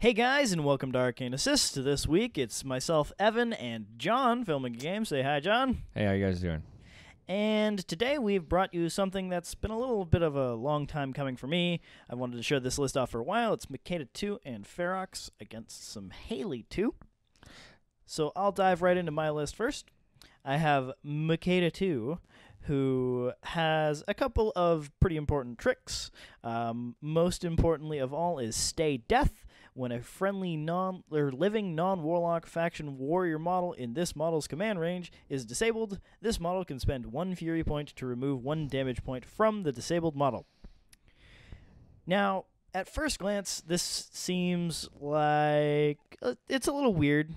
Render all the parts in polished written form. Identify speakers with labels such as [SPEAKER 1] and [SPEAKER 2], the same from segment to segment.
[SPEAKER 1] Hey guys, and welcome to Arcane Assist. This week, it's myself, Evan, and John filming a game. Say hi, John.
[SPEAKER 2] Hey, how you guys doing?
[SPEAKER 1] And today we've brought you something that's been a little bit of a long time coming for me. I wanted to show this list off for a while. It's Makeda2 and Ferox against some Haley2. So I'll dive right into my list first. I have Makeda2, who has a couple of pretty important tricks. Most importantly of all is Stay Death. When a friendly living non-warlock faction warrior model in this model's command range is disabled, this model can spend 1 fury point to remove 1 damage point from the disabled model. Now, at first glance, this seems like it's a little weird.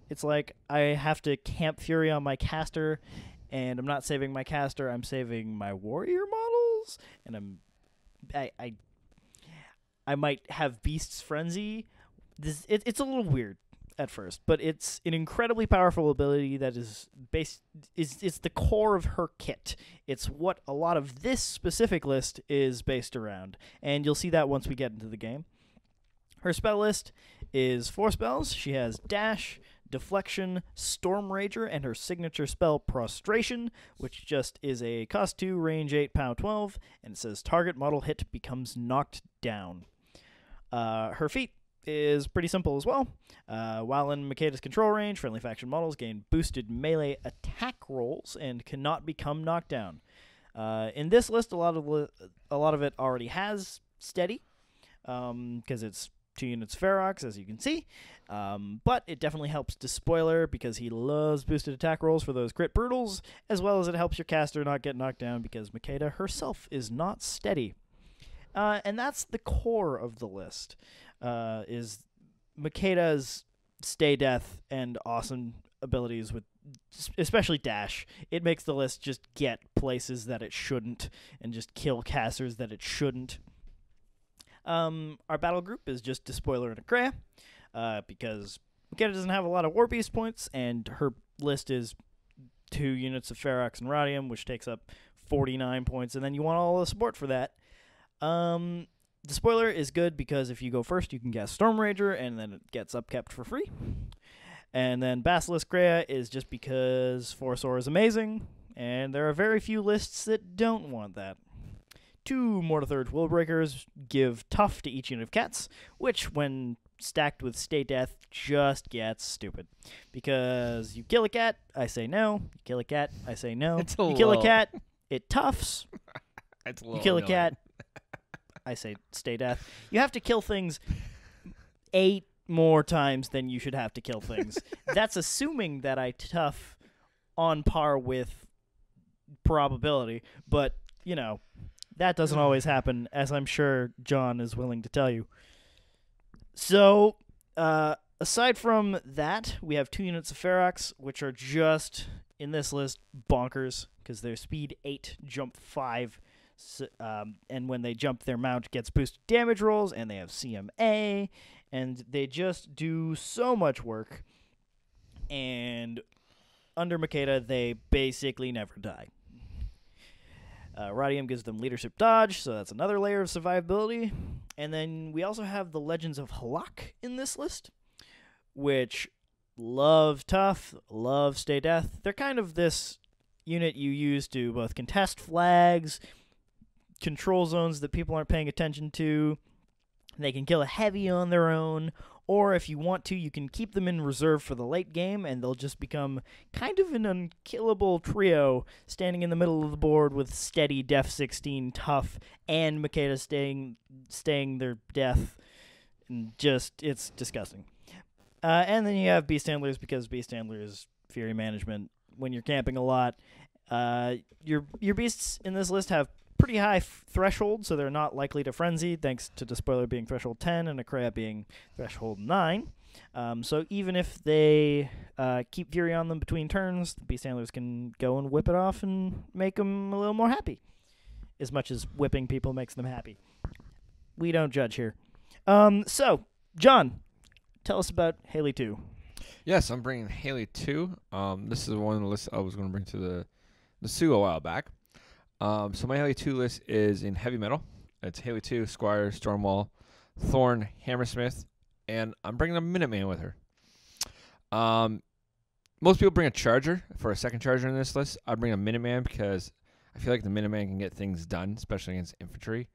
[SPEAKER 1] It's like I have to camp fury on my caster, and I'm not saving my caster, I'm saving my warrior models, and I might have Beast's Frenzy. It's a little weird at first, but it's an incredibly powerful ability that is it's the core of her kit. It's what a lot of this specific list is based around, and you'll see that once we get into the game. Her spell list is 4 spells. She has Dash, Deflection, Storm Rager, and her signature spell, Prostration, which just is a cost 2, range 8, power 12, and it says target model hit becomes knocked down. Her feat is pretty simple as well. While in Makeda's control range, friendly faction models gain boosted melee attack rolls and cannot become knocked down. In this list, a lot of it already has steady, because it's 2 units Ferox, as you can see. But it definitely helps Despoiler because he loves boosted attack rolls for those crit brutals, as well as it helps your caster not get knocked down because Makeda herself is not steady. And that's the core of the list, is Makeda's Stay Death and awesome abilities with especially Dash. It makes the list just get places that it shouldn't and just kill casters that it shouldn't. Our battle group is just Despoiler and a Krea, because Makeda doesn't have a lot of War Beast points, and her list is 2 units of Ferox and Rhadeim, which takes up 49 points, and then you want all the support for that. Despoiler is good because if you go first, you can cast Storm Rager, and then it gets upkept for free. And then Basilisk Krea is just because Force Aura is amazing, and there are very few lists that don't want that. 2 Mortitheurge Willbreakers give tough to each unit of cats, which, when stacked with Stay Death, just gets stupid. Because you kill a cat, I say no. You kill a cat, I say no. You kill a cat, it toughs. You kill a cat, I say Stay Death. You have to kill things 8 more times than you should have to kill things. That's assuming that I tough on par with probability, but, you know, that doesn't always happen, as I'm sure John is willing to tell you. So, aside from that, we have 2 units of Ferox, which are just, in this list, bonkers, because they're speed 8, jump 5, and when they jump, their mount gets boosted damage rolls, and they have CMA, and they just do so much work. And under Makeda, they basically never die. Rhadeim gives them leadership dodge, so that's another layer of survivability. And then we also have the Legends of Halaak in this list, which love tough, love Stay Death. They're kind of this unit you use to both contest flags, control zones that people aren't paying attention to. They can kill a heavy on their own, or if you want to, you can keep them in reserve for the late game, and they'll just become kind of an unkillable trio, standing in the middle of the board with steady Def 16 tough, and Makeda staying their death. And just, it's disgusting. And then you have Beast Handlers, because Beast Handlers Fury Management. When you're camping a lot, your beasts in this list have pretty high threshold, so they're not likely to frenzy, thanks to Despoiler being threshold 10 and a Krea being threshold 9. So even if they keep Fury on them between turns, the Beast Handlers can go and whip it off and make them a little more happy, as much as whipping people makes them happy. We don't judge here. So, John, tell us about Haley2.
[SPEAKER 2] Yes, I'm bringing Haley2. This is one of the lists I was going to bring to the Sue a while back. So my Haley2 list is in heavy metal. It's Haley2, Squire, Stormwall, Thorn, Hammersmith, and I'm bringing a Minuteman with her. Most people bring a Charger for a second Charger in this list. I bring a Minuteman because I feel like the Minuteman can get things done, especially against infantry.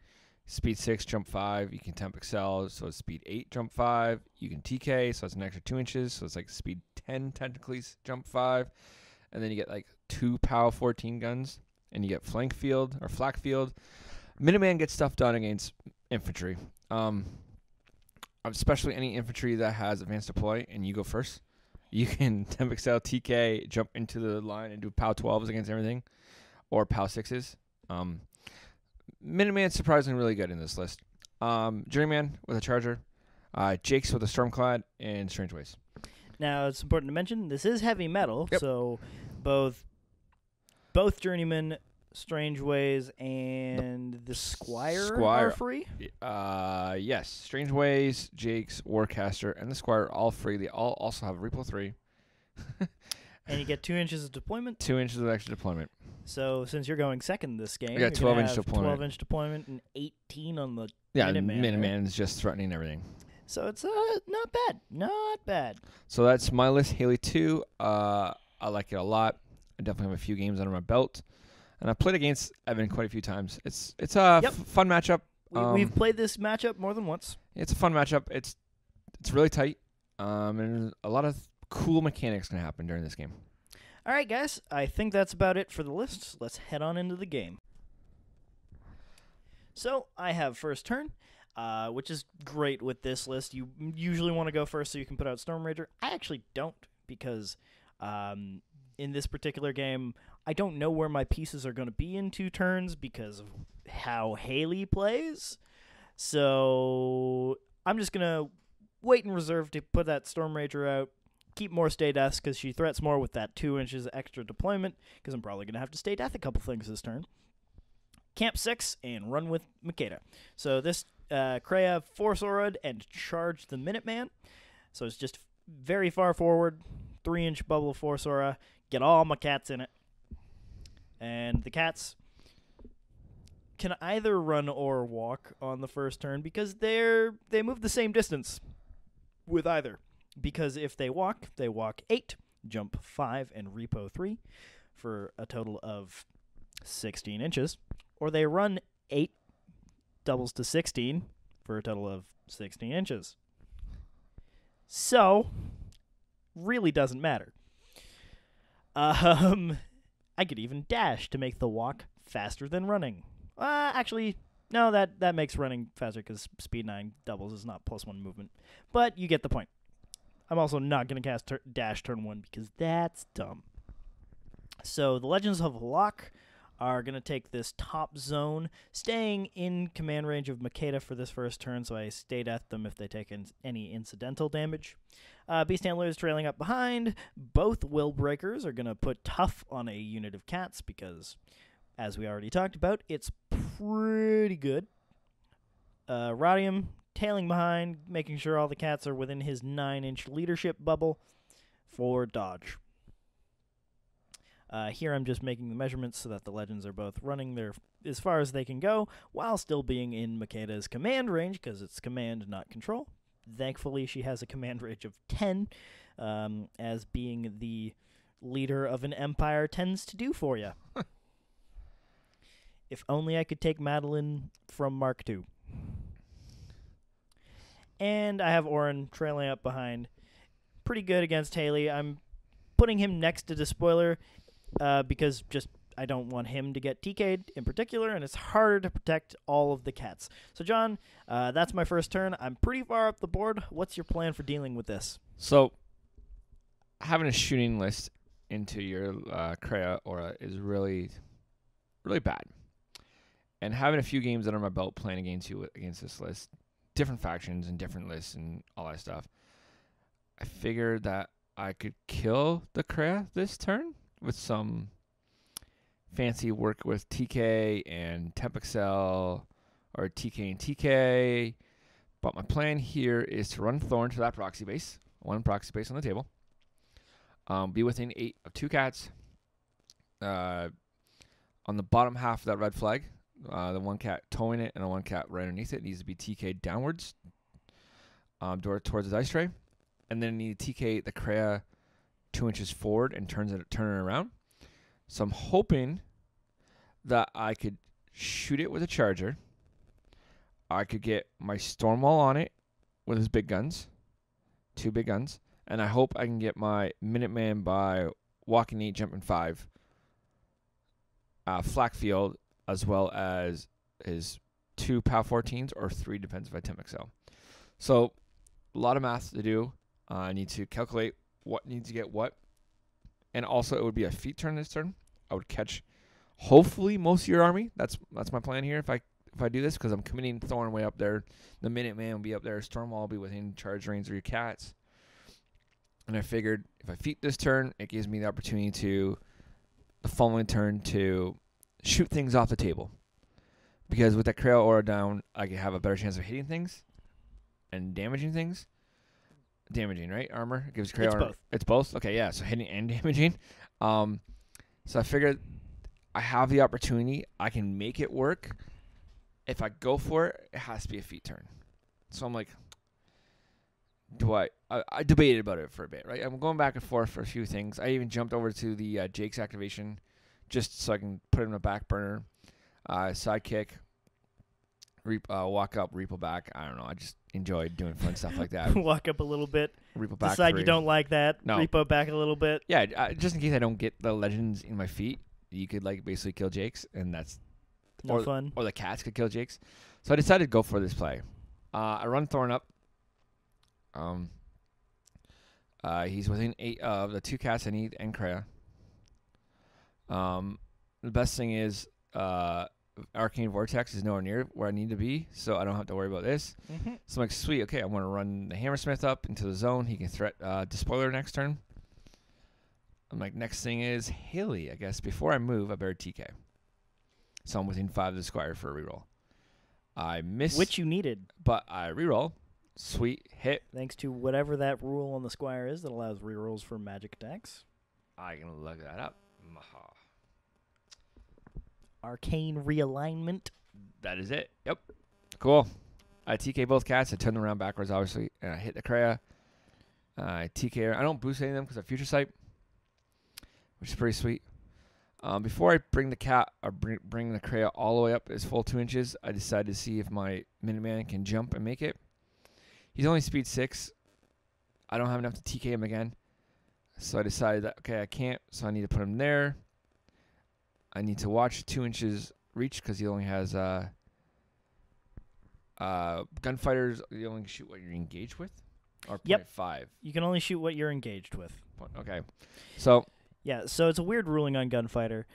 [SPEAKER 2] Speed 6, jump 5. You can temp excel, so it's speed 8, jump 5. You can TK, so it's an extra 2 inches, so it's like speed 10 technically, jump 5. And then you get like 2 POW 14 guns, and you get flank field or flak field. Minuteman gets stuff done against infantry. Especially any infantry that has advanced deploy, and you go first. You can temp excel, TK, jump into the line and do POW 12s against everything, or POW 6s. Minuteman's surprisingly really good in this list. Journeyman with a Charger, Jake's with a Stormclad, and Strangewayes.
[SPEAKER 1] Now, it's important to mention, this is heavy metal,
[SPEAKER 2] Yep.
[SPEAKER 1] so both Journeyman, Strangewayes, and the Squire are free?
[SPEAKER 2] Yes. Strangewayes, Jake's, Warcaster, and the Squire are all free. They all also have Repo 3.
[SPEAKER 1] And you get 2 inches of deployment.
[SPEAKER 2] 2 inches of extra deployment.
[SPEAKER 1] So since you're going second this game,
[SPEAKER 2] I got 12-inch deployment.
[SPEAKER 1] 12-inch deployment and 18 on the
[SPEAKER 2] Minuteman.
[SPEAKER 1] Minuteman.
[SPEAKER 2] Minuteman's just threatening everything.
[SPEAKER 1] So it's not bad. Not bad.
[SPEAKER 2] So that's my list, Haley2. I like it a lot. I definitely have a few games under my belt. And I've played against Evan quite a few times. It's a fun matchup.
[SPEAKER 1] We've played this matchup more than once.
[SPEAKER 2] It's a fun matchup. It's really tight. And a lot of cool mechanics can happen during this game.
[SPEAKER 1] All right, guys. I think that's about it for the list. Let's head on into the game. So I have first turn, which is great with this list. You usually want to go first so you can put out Storm Rager. I actually don't because in this particular game, I don't know where my pieces are going to be in 2 turns because of how Haley plays. So I'm just going to wait in reserve to put that Storm Rager out. Keep more stay deaths because she threats more with that 2 inches extra deployment because I'm probably going to have to stay death a couple things this turn. Camp 6 and run with Makeda. So this Krea Force Aura'd and charge the Minuteman. So it's just very far forward, 3-inch bubble of Force Aura. Get all my cats in it. And the cats can either run or walk on the first turn because they move the same distance with either. Because if they walk 8, jump 5, and repo 3 for a total of 16 inches. Or they run 8, doubles to 16 for a total of 16 inches. So, really doesn't matter. I could even dash to make the walk faster than running. Actually, no, that makes running faster because speed 9 doubles is not +1 movement. But you get the point. I'm also not going to cast dash turn 1 because that's dumb. So the Legends of Halaak are going to take this top zone, staying in command range of Makeda for this first turn, so I stay death them if they take any incidental damage. Beast Handlers trailing up behind. Both Willbreakers are going to put tough on a unit of cats because, as we already talked about, it's pretty good. Rhadeim tailing behind, making sure all the cats are within his 9-inch leadership bubble for dodge. Here I'm just making the measurements so that the legends are both running there as far as they can go while still being in Makeda's command range because it's command, not control. Thankfully, she has a command range of 10, as being the leader of an empire tends to do for you. If only I could take Madeline from Mark II. And I have Orin trailing up behind. Pretty good against Haley. I'm putting him next to Despoiler because just I don't want him to get TK'd in particular, and it's harder to protect all of the cats. So, John, that's my first turn. I'm pretty far up the board. What's your plan for dealing with this?
[SPEAKER 2] So, having a shooting list into your Krea aura is really, really bad. And having a few games under my belt playing against this list, different factions and different lists and all that stuff, I figured that I could kill the Krea this turn with some fancy work with TK and Temp Excel or TK and TK. But my plan here is to run Thorn to that proxy base, 1 proxy base on the table, be within 8 of 2 cats. On the bottom half of that red flag, the 1 cat towing it and the 1 cat right underneath it needs to be TK'd downwards. towards the dice tray, and then I need to TK the Krea 2 inches forward and turn it around. So I'm hoping that I could shoot it with a charger. I could get my Stormwall on it with his big guns, 2 big guns, and I hope I can get my Minuteman by walking 8, jumping 5, flak field, as well as his 2 POW 14s or 3, depends if I temp excel. So a lot of math to do. I need to calculate what needs to get what, and also it would be a feat turn this turn. I would catch hopefully most of your army. That's my plan here. If I do this, because I'm committing Thorn way up there, the Minuteman will be up there, Stormwall will be within charge range of your cats. And I figured if I feat this turn, it gives me the opportunity to the following turn to shoot things off the table. Because with that Krea aura down, I could have a better chance of hitting things and damaging things. Damaging, right? Armor it gives Krea armor.
[SPEAKER 1] Both.
[SPEAKER 2] It's both. Okay, yeah. So hitting and damaging. So I figured I have the opportunity. I can make it work. If I go for it, it has to be a feat turn. So I'm like, I debated about it for a bit, right? I'm going back and forth for a few things. I even jumped over to the Jake's activation just so I can put it in the back burner. Sidekick, walk up, repo back. I don't know. I just enjoyed doing fun stuff like that.
[SPEAKER 1] Walk up a little bit.
[SPEAKER 2] Repo back.
[SPEAKER 1] Decide
[SPEAKER 2] 3.
[SPEAKER 1] you don't like that.
[SPEAKER 2] No.
[SPEAKER 1] Repo back a little bit.
[SPEAKER 2] Yeah, just in case I don't get the legends in my feet, you could like basically kill Jake's, and that's
[SPEAKER 1] No fun.
[SPEAKER 2] Or the cats could kill Jake's. So I decided to go for this play. I run Thorn up. He's within 8 of the 2 cats I need and Krea. The best thing is Arcane Vortex is nowhere near where I need to be, so I don't have to worry about this.
[SPEAKER 1] Mm-hmm.
[SPEAKER 2] So I'm like, sweet, okay, I'm going to run the Hammersmith up into the zone. He can threat Despoiler next turn. I'm like, next thing is Haley, I guess. Before I move, I better TK. So I'm within 5 of the Squire for a reroll. I miss.
[SPEAKER 1] Which you needed.
[SPEAKER 2] But I reroll. Sweet hit.
[SPEAKER 1] Thanks to whatever that rule on the Squire is that allows rerolls for magic attacks.
[SPEAKER 2] I can look that up. Maha.
[SPEAKER 1] Arcane realignment.
[SPEAKER 2] That is it. Yep. Cool. I TK both cats. I turn them around backwards, obviously, and I hit the Krea. I TK her. I don't boost any of them because I future sight, which is pretty sweet. Before I bring the cat or bring the Krea all the way up his full 2 inches, I decided to see if my Minuteman can jump and make it. He's only speed 6. I don't have enough to TK him again. So I decided that, okay, I can't, so I need to put him there. I need to watch 2 inches reach because he only has gunfighters. You only shoot what you're engaged with? Or 0.5?
[SPEAKER 1] You can only shoot what you're engaged with.
[SPEAKER 2] Okay. So...
[SPEAKER 1] yeah, so it's a weird ruling on Gunfighter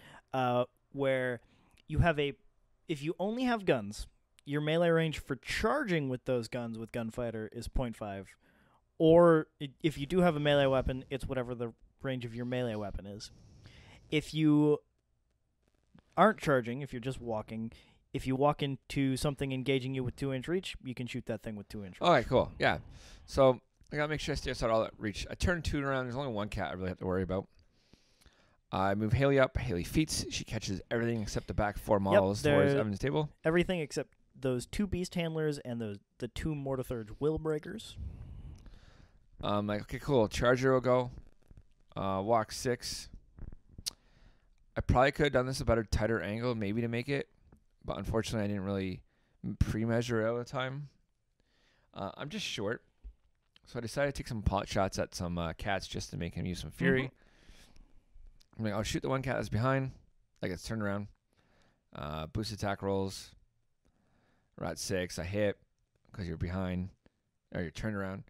[SPEAKER 1] where you have if you only have guns, your melee range for charging with those guns with Gunfighter is 0.5. Or if you do have a melee weapon, it's whatever the range of your melee weapon is. If you aren't charging, if you're just walking, if you walk into something engaging you with 2-inch reach, you can shoot that thing with 2-inch reach.
[SPEAKER 2] All right, cool. Yeah. So I got to make sure I stay outside all that reach. I turn 2 around. There's only 1 cat I really have to worry about. I move Haley up. Haley feats. She catches everything except the back 4 models towards Evan's table.
[SPEAKER 1] Everything except those 2 beast handlers and the 2 Mortitheurge Willbreakers.
[SPEAKER 2] Like, okay, cool. Charger will go. Walk 6. I probably could have done this a better, tighter angle, maybe to make it. But unfortunately, I didn't really pre-measure it at the time. I'm just short. So I decided to take some pot shots at some cats just to make him use some fury.
[SPEAKER 1] Mm-hmm.
[SPEAKER 2] I'm like, I'll shoot the 1 cat that's behind. Like, it's turned around. Boost attack rolls. We're at 6. I hit because you're behind. Or you're turned around.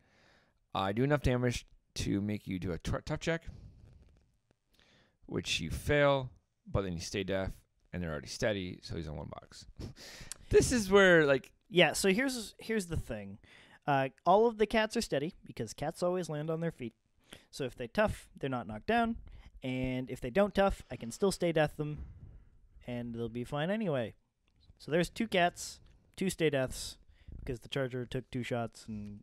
[SPEAKER 2] I do enough damage to make you do a tough check. Which you fail. But then you stay deaf. And they're already steady. So he's on 1 box. This is where, like...
[SPEAKER 1] yeah, so here's the thing. All of the cats are steady. Because cats always land on their feet. So if they tough, they're not knocked down. And if they don't tough, I can still stay death them, and they'll be fine anyway. So there's 2 cats, 2 stay deaths, because the charger took 2 shots and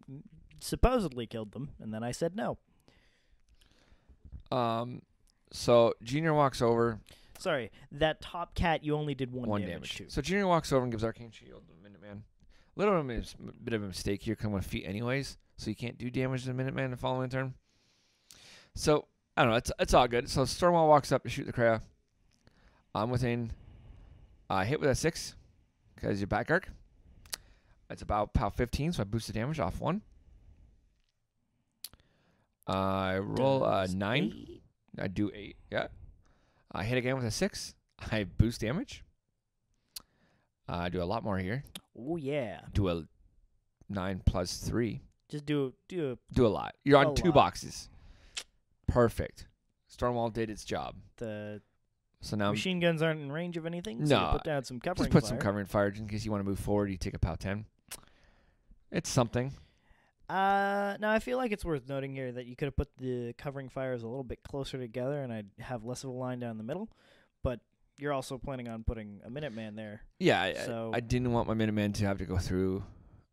[SPEAKER 1] supposedly killed them, and then I said no.
[SPEAKER 2] So Junior walks over.
[SPEAKER 1] Sorry, that top cat you only did 1 damage to.
[SPEAKER 2] So Junior walks over and gives Arcane Shield to Minuteman. little bit of a mistake here, coming with feet anyways, so you can't do damage to the Minuteman the following turn. So, I don't know. It's all good. So, Stormwall walks up to shoot the Krea. I'm within hit with a 6 because your back arc. It's about POW 15, so I boost the damage off 1. I roll a 9.
[SPEAKER 1] 8?
[SPEAKER 2] I do 8. Yeah. I hit again with a 6. I boost damage. I do a lot more here.
[SPEAKER 1] Oh yeah.
[SPEAKER 2] Do a 9 plus 3.
[SPEAKER 1] Just do
[SPEAKER 2] a lot. You're on 2
[SPEAKER 1] lot.
[SPEAKER 2] boxes. Perfect. Stormwall did its job.
[SPEAKER 1] The
[SPEAKER 2] So now
[SPEAKER 1] machine guns aren't in range of anything. So
[SPEAKER 2] No,
[SPEAKER 1] you put down some covering
[SPEAKER 2] just put
[SPEAKER 1] fire.
[SPEAKER 2] some covering fire in case you want to move forward. You take a POW 10. It's something.
[SPEAKER 1] Now I feel like it's worth noting here that you could have put the covering fires a little bit closer together, and I'd have less of a line down the middle. But you're also planning on putting a Minuteman there.
[SPEAKER 2] Yeah,
[SPEAKER 1] So
[SPEAKER 2] I didn't want my Minuteman to have to go through.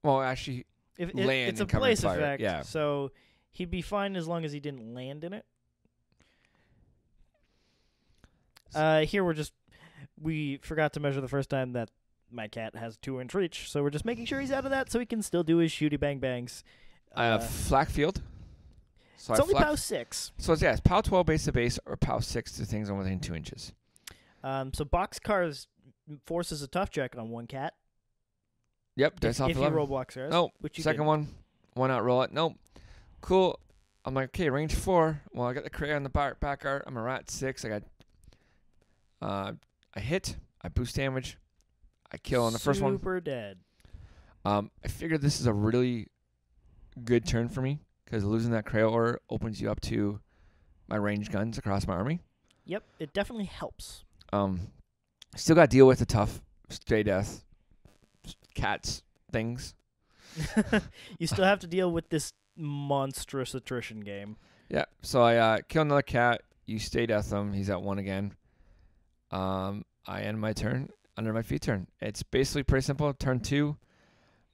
[SPEAKER 2] Well, actually, land
[SPEAKER 1] it's a
[SPEAKER 2] and covering
[SPEAKER 1] place
[SPEAKER 2] fire.
[SPEAKER 1] effect,
[SPEAKER 2] Yeah.
[SPEAKER 1] so he'd be fine as long as he didn't land in it. Here we forgot to measure the first time that my cat has 2-inch reach, so we're just making sure he's out of that so he can still do his shooty bang bangs.
[SPEAKER 2] I have flak field. So
[SPEAKER 1] It's
[SPEAKER 2] I
[SPEAKER 1] only
[SPEAKER 2] flak-
[SPEAKER 1] POW 6.
[SPEAKER 2] So it's POW 12 base to base or POW 6 to things on within 2 inches.
[SPEAKER 1] So boxcars forces a tough check on one cat.
[SPEAKER 2] Yep, dice off
[SPEAKER 1] If you
[SPEAKER 2] 11.
[SPEAKER 1] roll boxcars.
[SPEAKER 2] Nope.
[SPEAKER 1] Which you
[SPEAKER 2] Second
[SPEAKER 1] didn't.
[SPEAKER 2] one out, roll it. Nope. Cool. I'm like, okay, range 4. Well, I got the Krea on the back art. I'm a rat 6. I got I hit. I boost damage. I kill on the first one.
[SPEAKER 1] Super dead.
[SPEAKER 2] I figured this is a really good turn for me because losing that Krea order opens you up to my ranged guns across my army.
[SPEAKER 1] Yep, it definitely helps.
[SPEAKER 2] Still got to deal with the tough stray death cats things.
[SPEAKER 1] You still have to deal with this monstrous attrition game.
[SPEAKER 2] Yeah, so I kill another cat. You stay death him. He's at 1 again. I end my turn under my feet turn. It's basically pretty simple. Turn 2.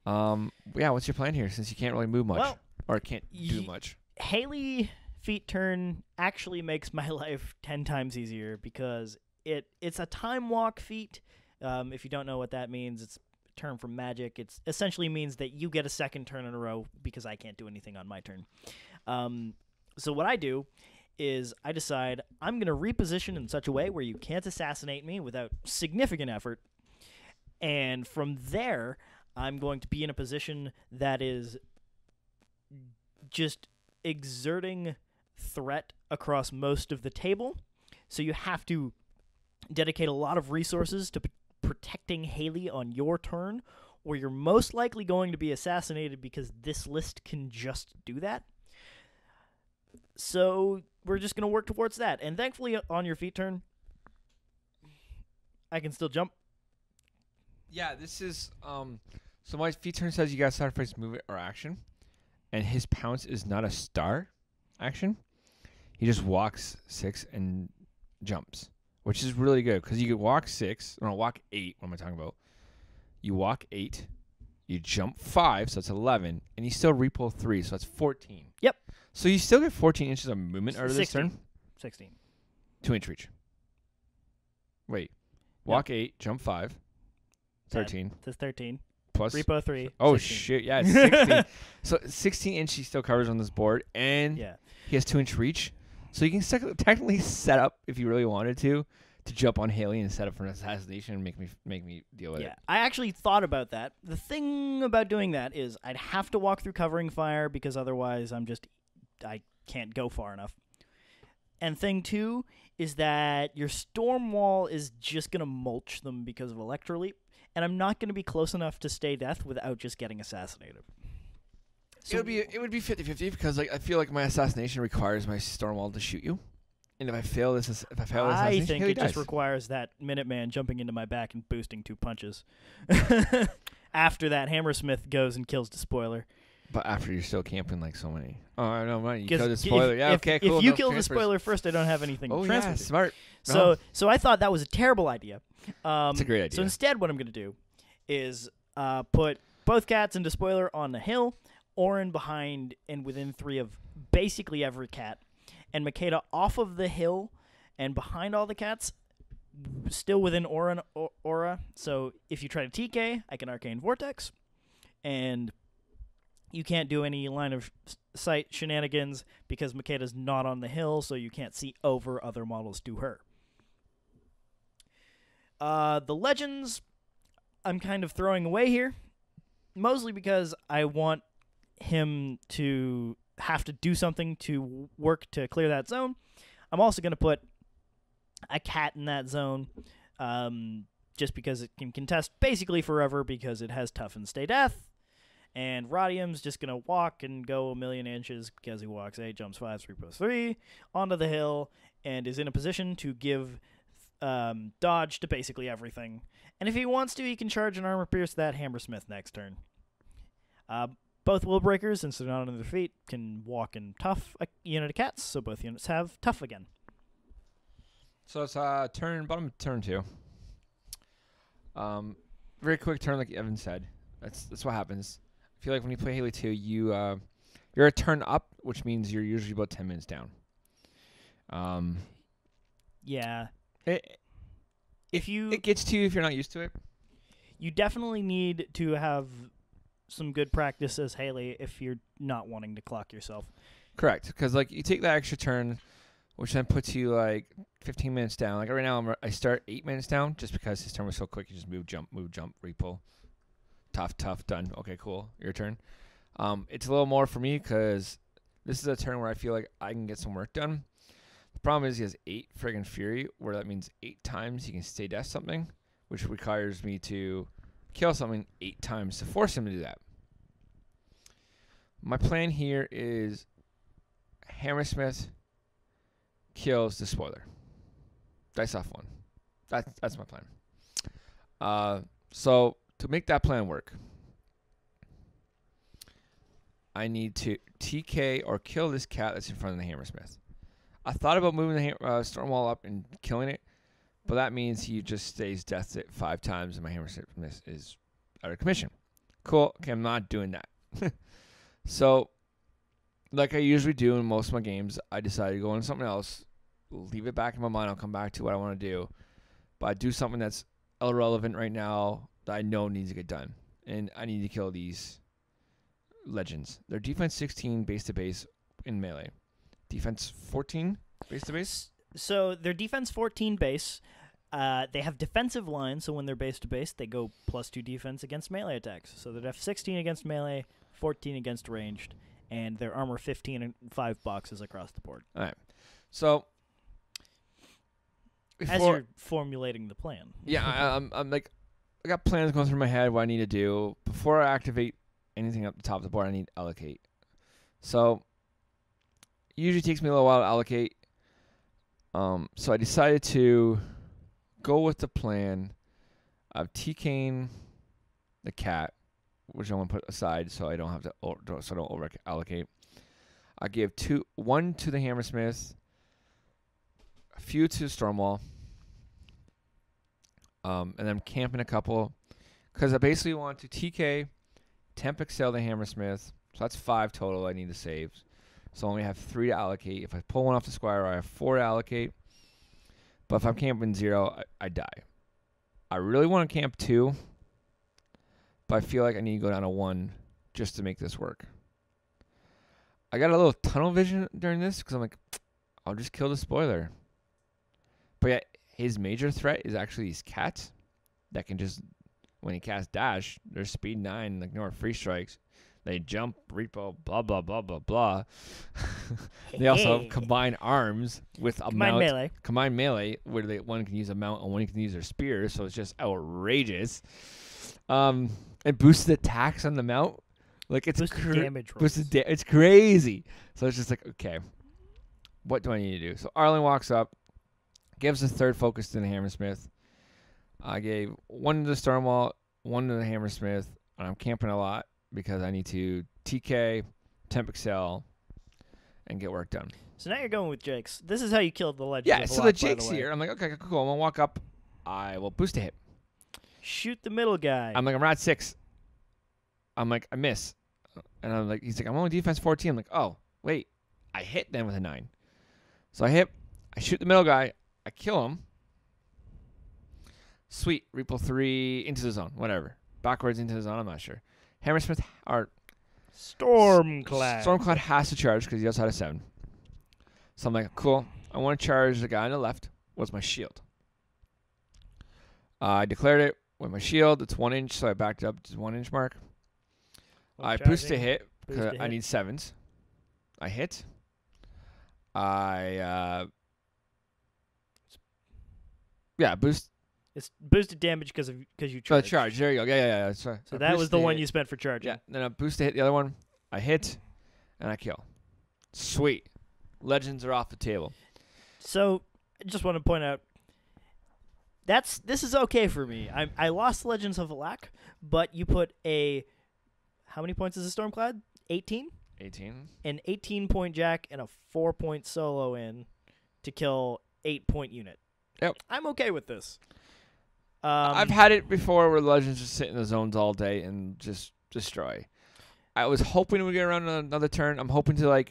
[SPEAKER 2] Yeah, what's your plan here since you can't really move much
[SPEAKER 1] Well,
[SPEAKER 2] or can't do much?
[SPEAKER 1] Haley feet turn actually makes my life 10 times easier because it's a time walk feat. If you don't know what that means, it's a term from Magic. It essentially means that you get a second turn in a row because I can't do anything on my turn. So what I do is I decide I'm going to reposition in such a way where you can't assassinate me without significant effort. And from there, I'm going to be in a position that is just exerting threat across most of the table. So you have to dedicate a lot of resources to protecting Haley on your turn, or you're most likely going to be assassinated because this list can just do that. So we're just going to work towards that. And thankfully, on your feet turn, I can still jump.
[SPEAKER 2] Yeah, this is so my feat turn says you got to sacrifice movement or action, and his pounce is not a star action. He just walks 6 and jumps, which is really good because you could walk 6 or walk 8. What am I talking about? You walk 8, you jump 5, so that's 11, and you still repo 3, so that's 14.
[SPEAKER 1] Yep.
[SPEAKER 2] So you still get 14 inches of movement out of this
[SPEAKER 1] 16.
[SPEAKER 2] turn.
[SPEAKER 1] 16.
[SPEAKER 2] 2-inch reach. Wait, walk 8, jump 5. 13
[SPEAKER 1] That's 13.
[SPEAKER 2] plus
[SPEAKER 1] Repo 3.
[SPEAKER 2] Oh
[SPEAKER 1] 16.
[SPEAKER 2] shit! Yeah, it's 16. So 16 inch he still covers on this board, and
[SPEAKER 1] Yeah.
[SPEAKER 2] he has 2-inch reach, so you can technically set up if you really wanted to jump on Haley and set up for an assassination and make me deal with
[SPEAKER 1] Yeah,
[SPEAKER 2] it.
[SPEAKER 1] I actually thought about that. The thing about doing that is I'd have to walk through covering fire because otherwise I can't go far enough. And thing 2 is that your Stormwall is just going to mulch them because of Electroleap, and I'm not going to be close enough to stay death without just getting assassinated. So
[SPEAKER 2] It would be 50-50 because I feel like my assassination requires my Stormwall to shoot you, and if I fail this
[SPEAKER 1] I
[SPEAKER 2] assassination,
[SPEAKER 1] think
[SPEAKER 2] Haley
[SPEAKER 1] it just
[SPEAKER 2] dies.
[SPEAKER 1] requires that Minuteman jumping into my back and boosting 2 punches. After that, Hammersmith goes and kills Despoiler.
[SPEAKER 2] But after you're still camping like so many. Oh no, you
[SPEAKER 1] 'Cause
[SPEAKER 2] kill the spoiler. Yeah, okay, cool.
[SPEAKER 1] If you
[SPEAKER 2] no
[SPEAKER 1] kill the
[SPEAKER 2] transfers.
[SPEAKER 1] spoiler first, I don't have anything to
[SPEAKER 2] Oh
[SPEAKER 1] transfer
[SPEAKER 2] yeah,
[SPEAKER 1] to.
[SPEAKER 2] smart.
[SPEAKER 1] So I thought that was a terrible idea.
[SPEAKER 2] It's a great idea.
[SPEAKER 1] So instead, what I'm going to do is put both cats and Despoiler on the hill, Orin behind and within 3 of basically every cat, and Makeda off of the hill and behind all the cats, still within Orin aura. So if you try to TK, I can Arcane Vortex. and you can't do any line of sight shenanigans because Makeda's not on the hill, so you can't see over other models to her. The legends I'm kind of throwing away here, mostly because I want him to have to do something to work to clear that zone. I'm also going to put a cat in that zone, just because it can contest basically forever because it has tough and stay death. And Rhadeim's just going to walk and go a million inches because he walks 8, jumps 5, 3+3 onto the hill, and is in a position to give dodge to basically everything. And if he wants to, he can charge an armor pierce that Hammersmith next turn. Both Willbreakers, since they're not on their feet, can walk in tough a unit of cats, so both units have tough again.
[SPEAKER 2] So it's bottom turn 2. Very quick turn, like Evan said. That's what happens. I feel like when you play Haley2, you're a turn up, which means you're usually about 10 minutes down.
[SPEAKER 1] Yeah.
[SPEAKER 2] It gets to you if you're not used to it.
[SPEAKER 1] You definitely need to have some good practice as Haley if you're not wanting to clock yourself.
[SPEAKER 2] Correct, because like you take that extra turn, which then puts you like 15 minutes down. Like right now, I start 8 minutes down just because his turn was so quick. You just move, jump, repull. Tough, done. Okay, cool. Your turn. It's a little more for me because this is a turn where I feel like I can get some work done. The problem is he has 8 friggin' Fury, where that means 8 times he can stay death something, which requires me to kill something 8 times to force him to do that. My plan here is Hammersmith kills Despoiler. Dice off 1. That's my plan. So to make that plan work, I need to TK or kill this cat that's in front of the Hammersmith. I thought about moving the Stormwall up and killing it, but that means he just stays death hit 5 times and my Hammersmith is out of commission. Cool. Okay, I'm not doing that. So, like I usually do in most of my games, I decided to go into something else, leave it back in my mind, I'll come back to what I want to do, but I do something that's irrelevant right now that I know needs to get done, and I need to kill these legends. They're defense 16 base to base in melee. Defense 14 base to base?
[SPEAKER 1] So they're defense 14 base. They have defensive lines, so when they're base to base, they go +2 defense against melee attacks. So they're 16 against melee, 14 against ranged, and their armor 15 and 5 boxes across the board.
[SPEAKER 2] All right. So
[SPEAKER 1] as you're formulating the plan.
[SPEAKER 2] Yeah, I'm like, I got plans going through my head what I need to do. Before I activate anything up the top of the board, I need to allocate. So it usually takes me a little while to allocate. So I decided to go with the plan of TKing the cat, which I'm gonna put aside so I don't have to over allocate. I give 1 to the Hammersmith, a few to Stormwall, and then I'm camping a couple because I basically want to TK, temp excel the Hammersmith, so that's 5 total I need to save. So I only have 3 to allocate. If I pull 1 off the Squire, I have 4 to allocate. But if I'm camping 0, I die. I really want to camp 2, but I feel like I need to go down to 1 just to make this work. I got a little tunnel vision during this because I'm like, I'll just kill the spoiler. But yeah, his major threat is actually these cats that can just, when he casts dash, they're speed 9, ignore free strikes. They jump, repo, blah, blah, blah, blah, blah. They also combine arms with a mount.
[SPEAKER 1] Melee.
[SPEAKER 2] Combine melee, where one can use a mount and one can use their spear, so it's just outrageous. It boosts attacks on the mount. Like it's
[SPEAKER 1] damage rolls.
[SPEAKER 2] It's crazy. So it's just like, okay, what do I need to do? So Arlan walks up, gives a 3rd focus to the Hammersmith. I gave 1 to the Stormwall, 1 to the Hammersmith, and I'm camping a lot because I need to TK, temp excel, and get work done.
[SPEAKER 1] So now you're going with Jake's. This is how you killed the legend.
[SPEAKER 2] Yeah, so the Jake's here. I'm like, okay, cool. I'm going to walk up. I will boost a hit.
[SPEAKER 1] Shoot the middle guy.
[SPEAKER 2] I'm like, I'm at 6. I'm like, I miss. And I'm like, he's like, I'm only defense 14. I'm like, oh, wait. I hit them with a 9. So I hit. I shoot the middle guy. I kill him. Sweet. Repo 3 into the zone. Whatever. Backwards into the zone. I'm not sure. Hammersmith or
[SPEAKER 1] Stormclad.
[SPEAKER 2] Stormclad has to charge because he also had a 7. So I'm like, cool. I want to charge the guy on the left. What's my shield? I declared it with my shield. It's 1 inch, so I backed it up to the 1 inch mark. I boost to hit because I need 7s. I hit. Boost.
[SPEAKER 1] It's boosted damage because you charge.
[SPEAKER 2] Charge. There you go. Yeah.
[SPEAKER 1] So that was the one you spent for charging.
[SPEAKER 2] Yeah. Then I boost to hit the other one. I hit, and I kill. Sweet. Legends are off the table.
[SPEAKER 1] So I just want to point out this is okay for me. I lost Legends of Halaak, but you put how many points is a Stormclad? 18?
[SPEAKER 2] 18.
[SPEAKER 1] An 18-point jack and a 4-point solo in to kill 8-point unit.
[SPEAKER 2] Yep.
[SPEAKER 1] I'm okay with this.
[SPEAKER 2] I've had it before where Legends just sit in the zones all day and just destroy. I was hoping we get around another turn. I'm hoping to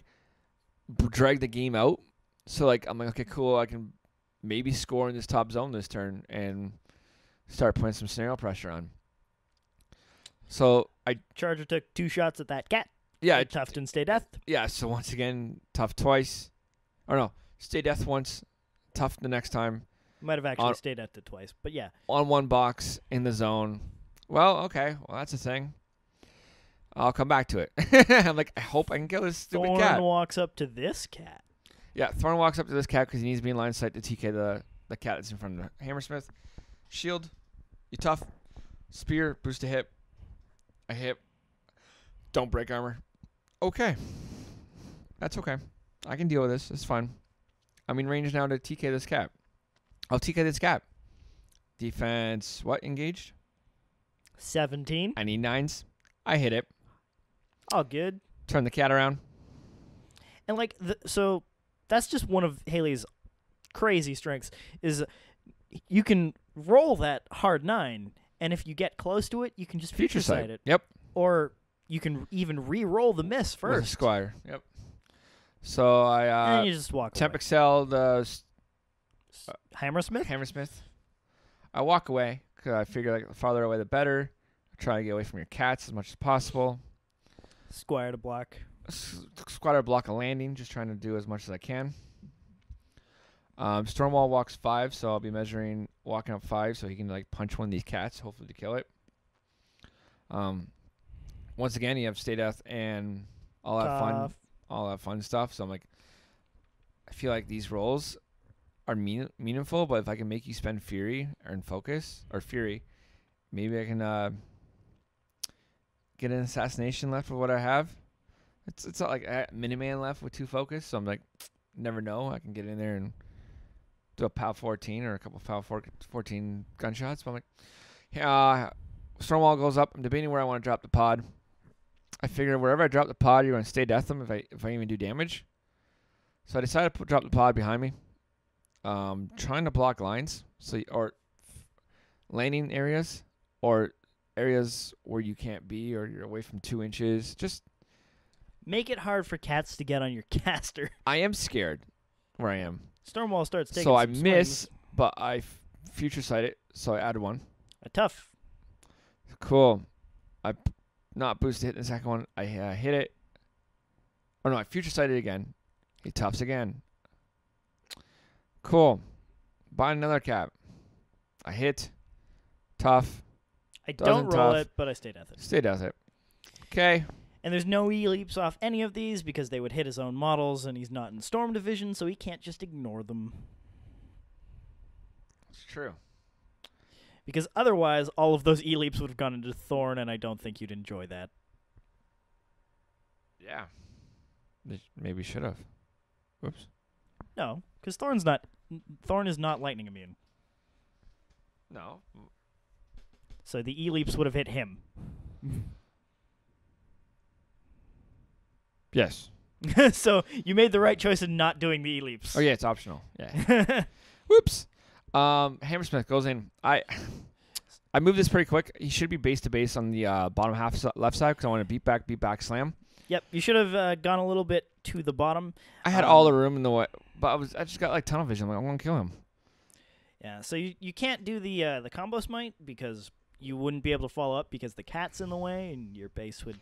[SPEAKER 2] drag the game out. So I'm like, okay, cool. I can maybe score in this top zone this turn and start putting some scenario pressure on. So
[SPEAKER 1] Charger took 2 shots at that cat.
[SPEAKER 2] Yeah.
[SPEAKER 1] Toughed and stay death.
[SPEAKER 2] Yeah, so once again, tough twice. Or no, stay death once, tough the next time.
[SPEAKER 1] Might have actually stayed at it twice, but yeah.
[SPEAKER 2] On 1 box in the zone. Well, okay. Well, that's a thing. I'll come back to it. I'm like, I hope I can kill this stupid cat.
[SPEAKER 1] Thorn walks up to this cat.
[SPEAKER 2] Yeah, Thorn walks up to this cat because he needs to be in line of sight to TK the cat that's in front of the Hammersmith. Shield. You tough. Spear. Boost to hit. I hit. Don't break armor. Okay. That's okay. I can deal with this. It's fine. I'm in range now to TK this cat. I'll TK this cat. Defense, what, engaged?
[SPEAKER 1] 17.
[SPEAKER 2] I need 9s. I hit it.
[SPEAKER 1] All good.
[SPEAKER 2] Turn the cat around.
[SPEAKER 1] And so that's just one of Haley's crazy strengths is you can roll that hard 9, and if you get close to it, you can just future sight it.
[SPEAKER 2] Yep.
[SPEAKER 1] Or you can even re-roll the miss first.
[SPEAKER 2] With a Squire. Yep. So I
[SPEAKER 1] and then you just walk
[SPEAKER 2] temp
[SPEAKER 1] away.
[SPEAKER 2] excel the
[SPEAKER 1] Hammersmith?
[SPEAKER 2] Hammersmith. I walk away because I figure the farther away the better. Try to get away from your cats as much as possible.
[SPEAKER 1] Squire to block.
[SPEAKER 2] Squire block a landing, just trying to do as much as I can. Stormwall walks 5, so I'll be walking up 5 so he can punch one of these cats, hopefully to kill it. Once again, you have stay death and all that fun stuff. So I'm like, I feel like these rolls are meaningful, but if I can make you spend fury or in focus or fury, maybe I can get an assassination left with what I have. It's not like I got Minuteman left with 2 focus, so I'm like, never know. I can get in there and do a PAL 14 or a couple PAL 14 gunshots. But I'm like, yeah, Stormwall goes up. I'm debating where I want to drop the pod. I figure wherever I drop the pod, you're going to stay death them if I even do damage. So I decided to drop the pod behind me. Trying to block lines, or landing areas, or areas where you can't be, or you're away from 2 inches. Just
[SPEAKER 1] make it hard for cats to get on your caster.
[SPEAKER 2] I am scared where I am.
[SPEAKER 1] Stormwall starts taking
[SPEAKER 2] so I
[SPEAKER 1] some
[SPEAKER 2] miss,
[SPEAKER 1] swings.
[SPEAKER 2] but I future sight it, so I added 1.
[SPEAKER 1] A tough.
[SPEAKER 2] Cool. I not boosted hit the second one. I hit it. Oh no, I future sighted again. He toughs again. Cool. Buy another cap. I hit. Tough.
[SPEAKER 1] I don't roll it, but I stay death it.
[SPEAKER 2] Stay death it. Okay.
[SPEAKER 1] And there's no E-leaps off any of these because they would hit his own models, and he's not in Storm Division, so he can't just ignore them.
[SPEAKER 2] It's true.
[SPEAKER 1] Because otherwise, all of those E-leaps would have gone into Thorn, and I don't think you'd enjoy that.
[SPEAKER 2] Yeah. They maybe should have. Whoops.
[SPEAKER 1] No, because Thorn is not lightning immune.
[SPEAKER 2] No.
[SPEAKER 1] So the E-leaps would have hit him.
[SPEAKER 2] Yes.
[SPEAKER 1] So you made the right choice in not doing the E-leaps.
[SPEAKER 2] Oh yeah, it's optional. Yeah. Whoops. Hammersmith goes in. I moved this pretty quick. He should be base to base on the bottom half left side because I want to beat back, slam.
[SPEAKER 1] Yep, you should have gone a little bit to the bottom.
[SPEAKER 2] I had all the room in the way, but I just got tunnel vision. I'm like, I'm gonna kill him.
[SPEAKER 1] Yeah, so you can't do the combo smite because you wouldn't be able to follow up because the cat's in the way, and your base would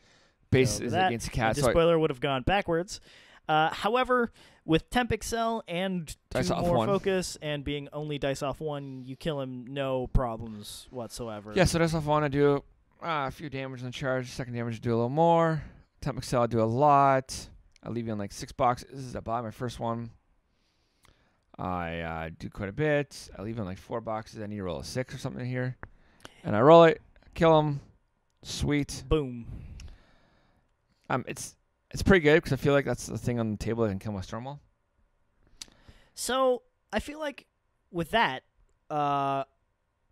[SPEAKER 2] Base
[SPEAKER 1] go
[SPEAKER 2] is
[SPEAKER 1] that.
[SPEAKER 2] against cats.
[SPEAKER 1] Despoiler would have gone backwards. However, with Temp Excel and
[SPEAKER 2] Dice
[SPEAKER 1] 2
[SPEAKER 2] off
[SPEAKER 1] more
[SPEAKER 2] 1.
[SPEAKER 1] focus and being only dice off 1, you kill him no problems whatsoever.
[SPEAKER 2] Yeah, so dice off 1, I do a few damage on the charge. Second damage, I do a little more. Temp Excel, I do a lot. I leave you on like 6 boxes. I buy my first one. I do quite a bit. I leave you on like 4 boxes. I need to roll a 6 or something here. And I roll it, kill him. Sweet.
[SPEAKER 1] Boom.
[SPEAKER 2] It's pretty good because I feel like that's the thing on the table that can kill my Stormwall.
[SPEAKER 1] So I feel like with that,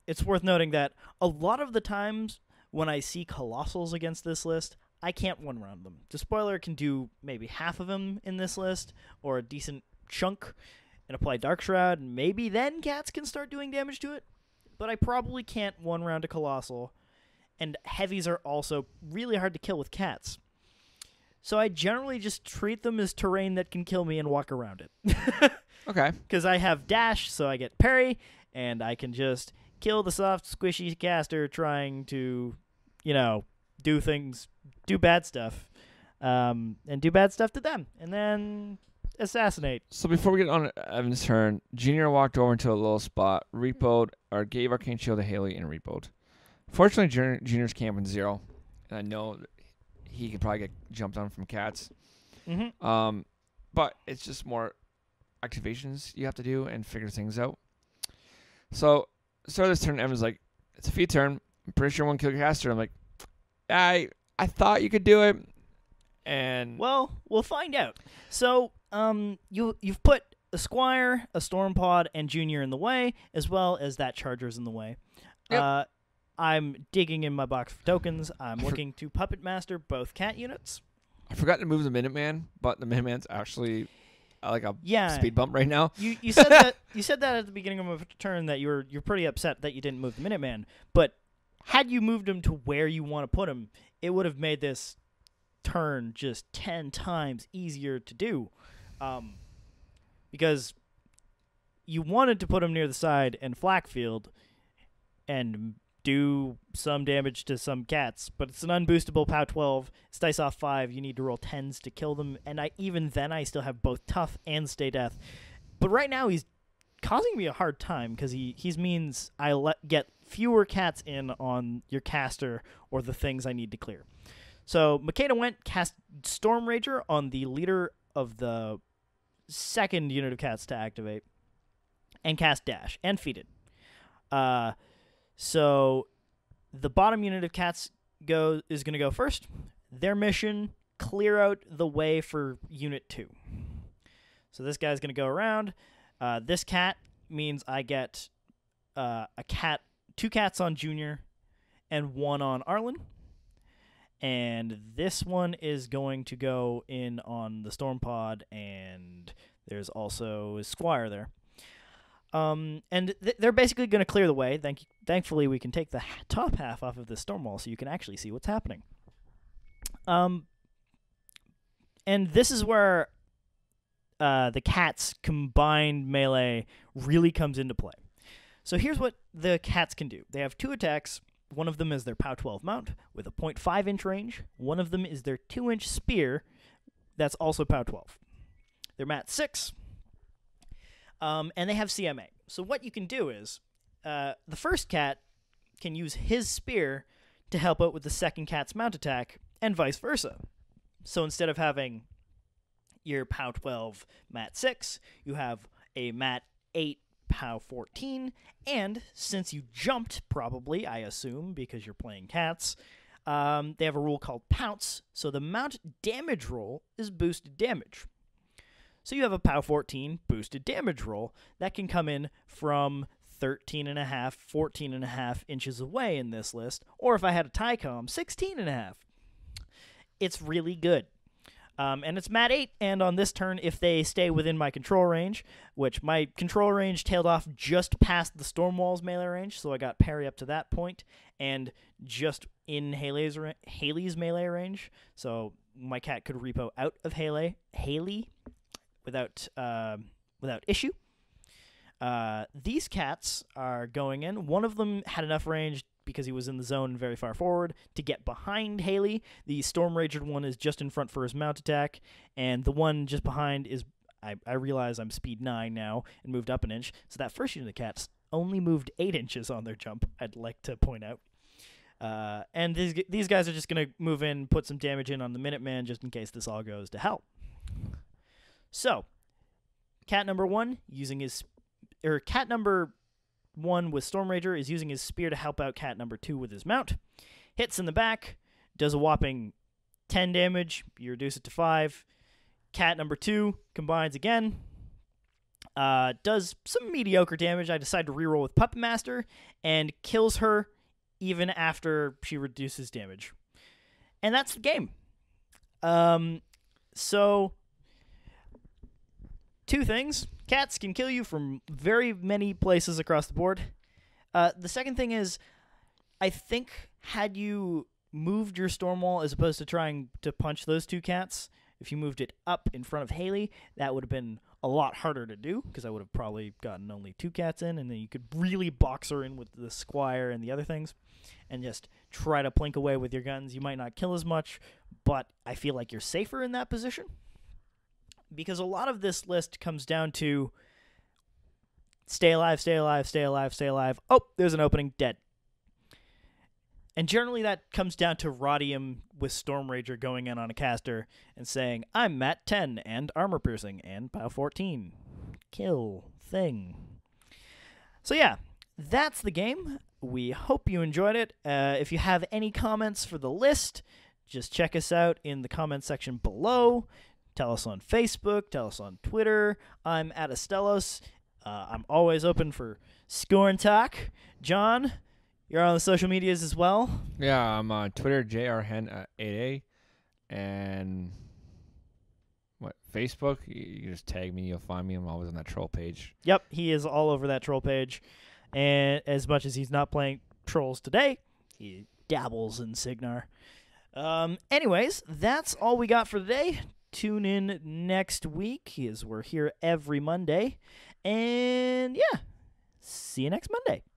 [SPEAKER 1] it's worth noting that a lot of the times when I see Colossals against this list, I can't one-round them. Despoiler can do maybe half of them in this list, or a decent chunk, and apply Dark Shroud, and maybe then cats can start doing damage to it. But I probably can't one-round a Colossal, and heavies are also really hard to kill with cats. So I generally just treat them as terrain that can kill me and walk around it.
[SPEAKER 2] Okay.
[SPEAKER 1] Because I have dash, so I get parry, and I can just kill the soft, squishy caster trying to, do bad stuff, and do bad stuff to them, and then assassinate.
[SPEAKER 2] So before we get on Evan's turn, Junior walked over into a little spot, repoed, or gave Arcane Shield to Haley and repoed. Fortunately, Junior's camping 0, and I know that he could probably get jumped on from cats.
[SPEAKER 1] Mm-hmm.
[SPEAKER 2] But it's just more activations you have to do and figure things out. So, start of this turn, Evan's like, it's a feat turn. I'm pretty sure one kill caster. I'm like, I thought you could do it. And
[SPEAKER 1] well, we'll find out. So, you've put a Squire, a Storm Pod, and Junior in the way, as well as that Charger's in the way.
[SPEAKER 2] Yep.
[SPEAKER 1] I'm digging in my box for tokens. I'm looking to Puppet Master both cat units.
[SPEAKER 2] I forgot to move the Minuteman, but the Minuteman's actually like a speed bump right now.
[SPEAKER 1] You said that at the beginning of a turn that you're pretty upset that you didn't move the Minuteman. But had you moved him to where you want to put him, it would have made this turn just 10 times easier to do. Because you wanted to put him near the side and flak field and do some damage to some cats, but it's an unboostable POW 12. It's dice off 5. You need to roll 10s to kill them, and even then I still have both tough and stay death. But right now he's causing me a hard time because he means I get fewer cats in on your caster or the things I need to clear. So Makeda went, cast Storm Rager on the leader of the second unit of cats to activate, and cast Dash, and feeded. So the bottom unit of cats is going to go first. Their mission, clear out the way for Unit 2. So this guy's going to go around. This cat means I get 2 cats on Junior and 1 on Arlan. And this one is going to go in on the Storm Pod, and there's also a Squire there. And they're basically going to clear the way. Thankfully, we can take the top half off of the Stormwall so you can actually see what's happening. And this is where the cats' combined melee really comes into play. So here's what the cats can do. They have 2 attacks. One of them is their POW 12 mount with a 0.5-inch range. One of them is their 2-inch spear that's also POW 12. They're MAT 6. And they have CMA. So what you can do is, the first cat can use his spear to help out with the second cat's mount attack, and vice versa. So instead of having your POW 12 MAT 6, you have a MAT 8 POW 14, and since you jumped, probably, I assume, because you're playing cats, they have a rule called Pounce, so the mount damage roll is boosted damage. So you have a POW 14 boosted damage roll that can come in from 13.5, 14.5 inches away in this list, or if I had a Tycom, 16.5. It's really good. And it's MAT 8, and on this turn, if they stay within my control range, which my control range tailed off just past the Stormwall's melee range, so I got parry up to that point, and just in Haley's melee range, so my cat could repo out of Haley without issue. These cats are going in. One of them had enough range because he was in the zone very far forward to get behind Haley. The Stormrager one is just in front for his mount attack, and the one just behind is, I realize I'm speed 9 now and moved up an inch, so that first unit of cats only moved 8 inches on their jump, I'd like to point out. And these guys are just going to move in, put some damage in on the Minuteman just in case this all goes to hell. So, cat number 1 cat number 1 with Stormrager is using his spear to help out cat number 2 with his mount. Hits in the back, does a whopping 10 damage, you reduce it to 5. Cat number 2 combines again, does some mediocre damage. I decide to reroll with Puppet Master and kills her even after she reduces damage. And that's the game. So, 2 things. Cats can kill you from very many places across the board. The second thing is, I think had you moved your Stormwall as opposed to trying to punch those 2 cats, if you moved it up in front of Haley, that would have been a lot harder to do, because I would have probably gotten only 2 cats in, and then you could really box her in with the Squire and the other things, and just try to plink away with your guns. You might not kill as much, but I feel like you're safer in that position, because a lot of this list comes down to stay alive, stay alive, stay alive, stay alive. Oh, there's an opening, dead. And generally that comes down to Rhadeim with Stormrager going in on a caster and saying, I'm Mat 10 and armor piercing and POW 14. Kill thing. So yeah, that's the game. We hope you enjoyed it. If you have any comments for the list, just check us out in the comments section below. Tell us on Facebook. Tell us on Twitter. I'm at Astellos. I'm always open for SKORNE talk. John, you're on the social medias as well.
[SPEAKER 2] Yeah, I'm on Twitter, JRHen8A, and Facebook. You can just tag me, you'll find me. I'm always on that troll page.
[SPEAKER 1] Yep, he is all over that troll page. And as much as he's not playing trolls today, he dabbles in CYGNAR. Anyways, that's all we got for today. Tune in next week, as we're here every Monday. And yeah, see you next Monday.